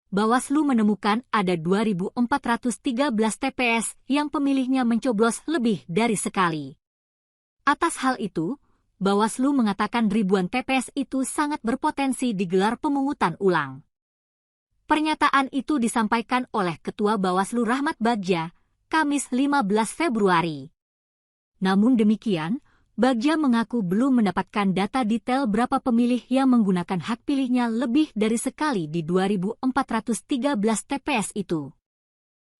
Bawaslu menemukan ada 2.413 TPS yang pemilihnya mencoblos lebih dari sekali. Atas hal itu, Bawaslu mengatakan ribuan TPS itu sangat berpotensi digelar pemungutan ulang. Pernyataan itu disampaikan oleh Ketua Bawaslu Rahmat Bagja, Kamis 15 Februari. Namun demikian, Bagja mengaku belum mendapatkan data detail berapa pemilih yang menggunakan hak pilihnya lebih dari sekali di 2.413 TPS itu.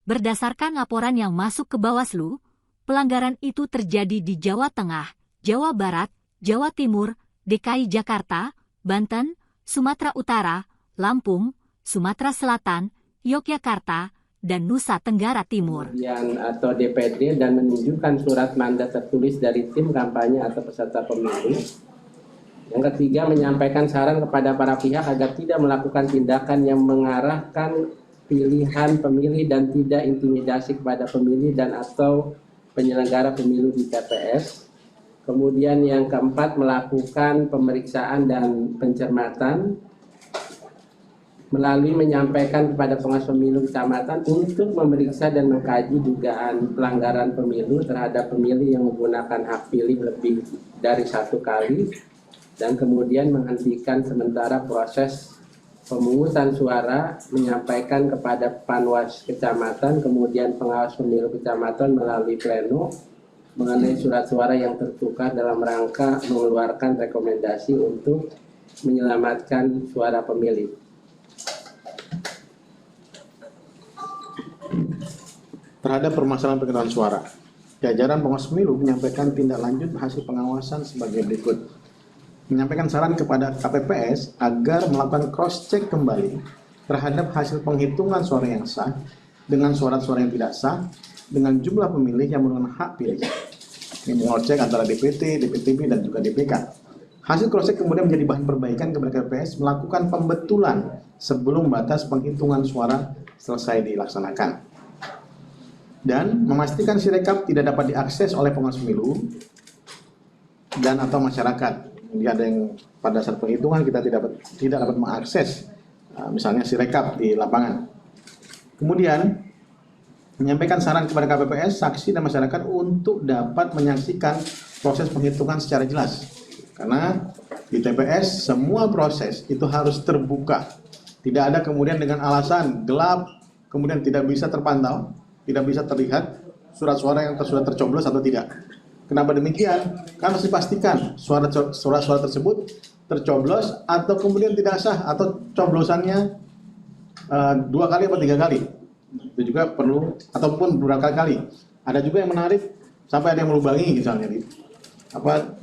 Berdasarkan laporan yang masuk ke Bawaslu, pelanggaran itu terjadi di Jawa Tengah, Jawa Barat, Jawa Timur, DKI Jakarta, Banten, Sumatera Utara, Lampung, Sumatera Selatan, Yogyakarta, dan Nusa Tenggara Timur. Atau DPD dan menunjukkan surat mandat tertulis dari tim kampanye atau peserta pemilu. Yang ketiga, menyampaikan saran kepada para pihak agar tidak melakukan tindakan yang mengarahkan pilihan pemilih dan tidak intimidasi kepada pemilih dan atau penyelenggara pemilu di TPS. Kemudian yang keempat, melakukan pemeriksaan dan pencermatan melalui menyampaikan kepada pengawas pemilu kecamatan untuk memeriksa dan mengkaji dugaan pelanggaran pemilu terhadap pemilih yang menggunakan hak pilih lebih dari satu kali, dan kemudian menghentikan sementara proses pemungutan suara, menyampaikan kepada Panwas Kecamatan, kemudian pengawas pemilu kecamatan melalui pleno mengenai surat suara yang tertukar dalam rangka mengeluarkan rekomendasi untuk menyelamatkan suara pemilih. Terhadap permasalahan penghitungan suara, jajaran pengawas pemilu menyampaikan tindak lanjut hasil pengawasan sebagai berikut. Menyampaikan saran kepada KPPS agar melakukan cross-check kembali terhadap hasil penghitungan suara yang sah dengan suara-suara yang tidak sah dengan jumlah pemilih yang menggunakan hak pilih. Ini mengecek antara DPT, DPTB, dan juga DPK. Hasil cross-check kemudian menjadi bahan perbaikan kepada KPPS melakukan pembetulan sebelum batas penghitungan suara selesai dilaksanakan. Dan memastikan Sirekap tidak dapat diakses oleh pengawas pemilu dan atau masyarakat. Jadi ada yang pada saat penghitungan kita tidak dapat mengakses misalnya Sirekap di lapangan. Kemudian menyampaikan saran kepada KPPS, saksi dan masyarakat untuk dapat menyaksikan proses penghitungan secara jelas. Karena di TPS semua proses itu harus terbuka. Tidak ada kemudian dengan alasan gelap, kemudian tidak bisa terpantau, tidak bisa terlihat surat suara yang sudah tercoblos atau tidak. Kenapa demikian? Karena harus dipastikan surat-suara tersebut tercoblos atau kemudian tidak sah atau coblosannya 2 kali atau 3 kali. Itu juga perlu, ataupun beberapa kali. Ada juga yang menarik sampai ada yang melubangi misalnya,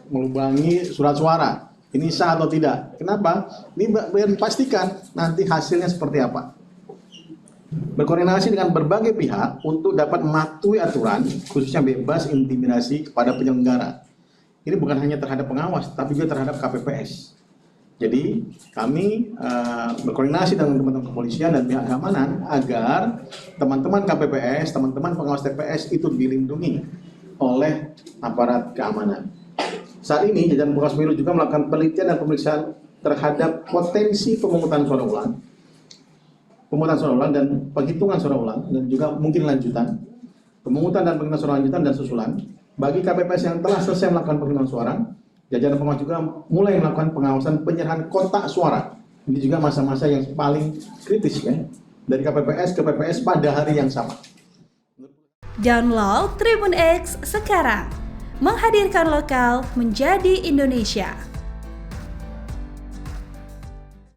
melubangi surat suara. Ini sah atau tidak? Kenapa? Ini biar dipastikan nanti hasilnya seperti apa. Berkoordinasi dengan berbagai pihak untuk dapat mematuhi aturan, khususnya bebas intimidasi kepada penyelenggara. Ini bukan hanya terhadap pengawas, tapi juga terhadap KPPS. Jadi kami berkoordinasi dengan teman-teman kepolisian dan pihak keamanan agar teman-teman KPPS, teman-teman pengawas TPS itu dilindungi oleh aparat keamanan. Saat ini jajaran pengawas pemilu juga melakukan penelitian dan pemeriksaan terhadap potensi pemungutan suara ulang dan penghitungan suara ulang, dan juga mungkin lanjutan, pemungutan dan penghitungan suara lanjutan dan susulan. Bagi KPPS yang telah selesai melakukan penghitungan suara, jajaran pengawas juga mulai melakukan pengawasan penyerahan kotak suara. Ini juga masa-masa yang paling kritis ya, dari KPPS ke PPS pada hari yang sama. Download Tribun X sekarang, menghadirkan lokal menjadi Indonesia.